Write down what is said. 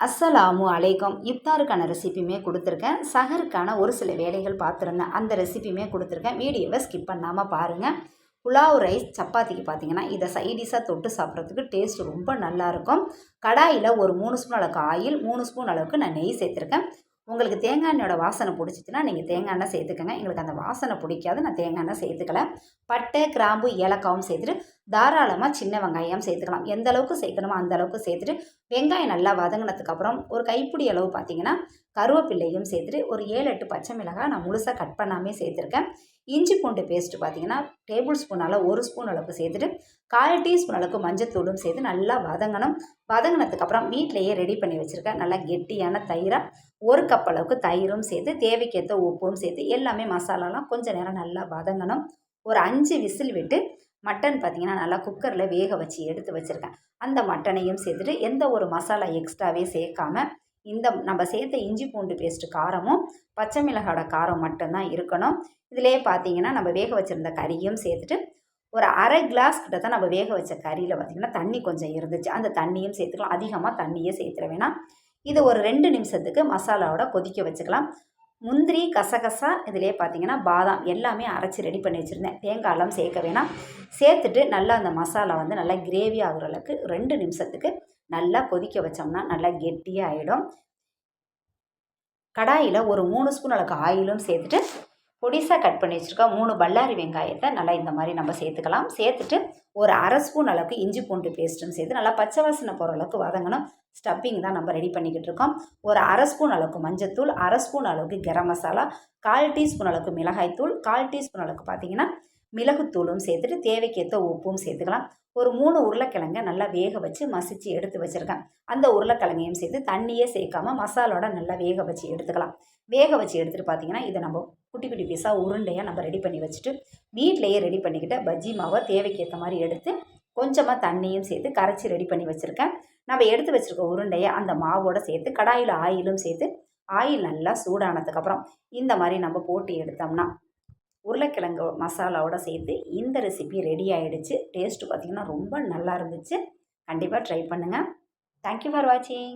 அஸ்ஸலாமு அலைக்கும். இஃப்தாருக்கான ரெசிபியுமே கொடுத்துருக்கேன். சஹருக்கான ஒரு சில வேலைகள் பார்த்துருந்தேன். அந்த ரெசிபியுமே கொடுத்துருக்கேன். வீடியோவை ஸ்கிப் பண்ணாமல் பாருங்கள். புலாவ் ரைஸ் சப்பாத்திக்கு பார்த்தீங்கன்னா இதை சைடிஷாக தொட்டு சாப்பிட்றதுக்கு டேஸ்ட் ரொம்ப நல்லாயிருக்கும். கடாயில் ஒரு 3 ஸ்பூன் அளவுக்கு ஆயில், 3 ஸ்பூன் அளவுக்கு நான் நெய் சேர்த்துருக்கேன். உங்களுக்கு தேங்காய் எண்ணெயோட வாசனை பிடிச்சிச்சின்னா நீங்கள் தேங்காய் எண்ணெய் சேர்த்துக்கோங்க. எங்களுக்கு அந்த வாசனை பிடிக்காது, நான் தேங்காய் எண்ணெய் சேர்த்துக்கல. பட்டை, கிராம்பு, ஏலக்காவும் சேர்த்துட்டு தாராளமாக சின்ன வெங்காயம் சேர்த்துக்கலாம். எந்த அளவுக்கு சேர்க்கணுமோ அந்த அளவுக்கு சேர்த்துட்டு வெங்காயம் நல்லா வதங்கினதுக்கப்புறம் ஒரு கைப்பிடி அளவு பார்த்தீங்கன்னா கருவேப்பிள்ளையும் சேர்த்துட்டு ஒரு 7-8 பச்சை மிளகாய் நான் முழுசாக கட் பண்ணாமே சேர்த்துருக்கேன். இஞ்சி பூண்டு பேஸ்ட்டு பார்த்தீங்கன்னா டேபிள் ஸ்பூனால் 1 ஸ்பூன் அளவுக்கு சேர்த்துட்டு 1/4 டீஸ்பூன் அளவுக்கு மஞ்சத்தூளும் சேர்த்து நல்லா வதங்கணும். வதங்கினதுக்கப்புறம் வீட்டிலையே ரெடி பண்ணி வச்சுருக்கேன் நல்லா கெட்டியான தயிராக 1 கப் அளவுக்கு தயிரும் சேர்த்து தேவைக்கேற்ற உப்பும் சேர்த்து எல்லாமே மசாலாலாம் கொஞ்சம் நேரம் நல்லா வதங்கணும். ஒரு 5 விசில் விட்டு மட்டன் பார்த்திங்கன்னா நல்லா குக்கரில் வேக வச்சு எடுத்து வச்சுருக்கேன். அந்த மட்டனையும் சேர்த்துட்டு எந்த ஒரு மசாலா எக்ஸ்ட்ராவே சேர்க்காமல் இந்த நம்ம சேர்த்த இஞ்சி பூண்டு பேஸ்ட்டு காரமும் பச்சை மிளகாயோட காரம் மட்டும்தான் இருக்கணும். இதிலே பார்த்தீங்கன்னா நம்ம வேக வச்சுருந்த கறியும் சேர்த்துட்டு ஒரு 1/2 கிளாஸ் கிட்ட தான் நம்ம வேக வச்ச கறியில் பார்த்திங்கன்னா தண்ணி கொஞ்சம் இருந்துச்சு. அந்த தண்ணியும் சேர்த்துக்கலாம். அதிகமாக தண்ணியே சேர்த்துட வேணாம். இது ஒரு 2 நிமிஷத்துக்கு மசாலாவோட கொதிக்க வச்சுக்கலாம். முந்திரி, கசகசா, இதிலே பார்த்தீங்கன்னா பாதாம் எல்லாமே அரைச்சி ரெடி பண்ணி வச்சுருந்தேன். தேங்காயெல்லாம் சேர்க்க வேணாம். சேர்த்துட்டு நல்லா அந்த மசாலா வந்து நல்லா கிரேவி ஆகுற அளவுக்கு 2 நிமிஷத்துக்கு நல்லா கொதிக்க வச்சோம்னா நல்லா கெட்டியாக ஆகிடும். கடாயில் ஒரு 3 ஸ்பூன் அளவுக்கு ஆயிலும் சேர்த்துட்டு பொடிசாக கட் பண்ணி வச்சுருக்கோம் 3 பல்லாரி வெங்காயத்தை நல்லா இந்த மாதிரி நம்ம சேர்த்துக்கலாம். சேர்த்துட்டு ஒரு 1/2 ஸ்பூன் அளவுக்கு இஞ்சி பூண்டு பேஸ்ட்டும் சேர்த்து நல்லா பச்சை வாசனை போகிற அளவுக்கு வதங்கணும். ஸ்டப்பிங் தான் நம்ம ரெடி பண்ணிக்கிட்டு இருக்கோம். ஒரு 1/2 ஸ்பூன் அளவுக்கு மஞ்சத்தூள், 1/2 ஸ்பூன் அளவுக்கு கரம் மசாலா, 1/4 டீஸ்பூன் அளவுக்கு மிளகாய்த்தூள், 1/4 டீஸ்பூன் அளவுக்கு பார்த்தீங்கன்னா மிளகுத்தூளும் சேர்த்துட்டு தேவைக்கேற்ற உப்பும் சேர்த்துக்கலாம். ஒரு 3 உருளைக்கிழங்கை நல்லா வேக வச்சு மசிச்சு எடுத்து வச்சுருக்கேன். அந்த உருளைக்கிழங்கையும் சேர்த்து தண்ணியே சேர்க்காமல் மசாலோட நல்லா வேக வச்சு எடுத்துக்கலாம். வேக வச்சு எடுத்துகிட்டு பார்த்தீங்கன்னா இதை நம்ம குட்டி குட்டி பீஸாக உருண்டையாக நம்ம ரெடி பண்ணி வச்சுட்டு வீட்டிலையே ரெடி பண்ணிக்கிட்ட பஜ்ஜி மாவை தேவைக்கேற்ற மாதிரி எடுத்து கொஞ்சமாக தண்ணியும் சேர்த்து கரைச்சி ரெடி பண்ணி வச்சுருக்கேன். நம்ம எடுத்து வச்சுருக்க உருண்டையை அந்த மாவோடு சேர்த்து கடாயில் ஆயிலும் சேர்த்து ஆயில் நல்லா சூடானதுக்கப்புறம் இந்த மாதிரி நம்ம போட்டு எடுத்தோம்னா உருளைக்கிழங்கு மசாலாவோட சேர்த்து இந்த ரெசிபி ரெடி ஆகிடுச்சு. டேஸ்ட்டு பார்த்திங்கன்னா ரொம்ப நல்லா இருந்துச்சு. கண்டிப்பாக ட்ரை பண்ணுங்கள். தேங்க்யூ ஃபார் வாட்சிங்.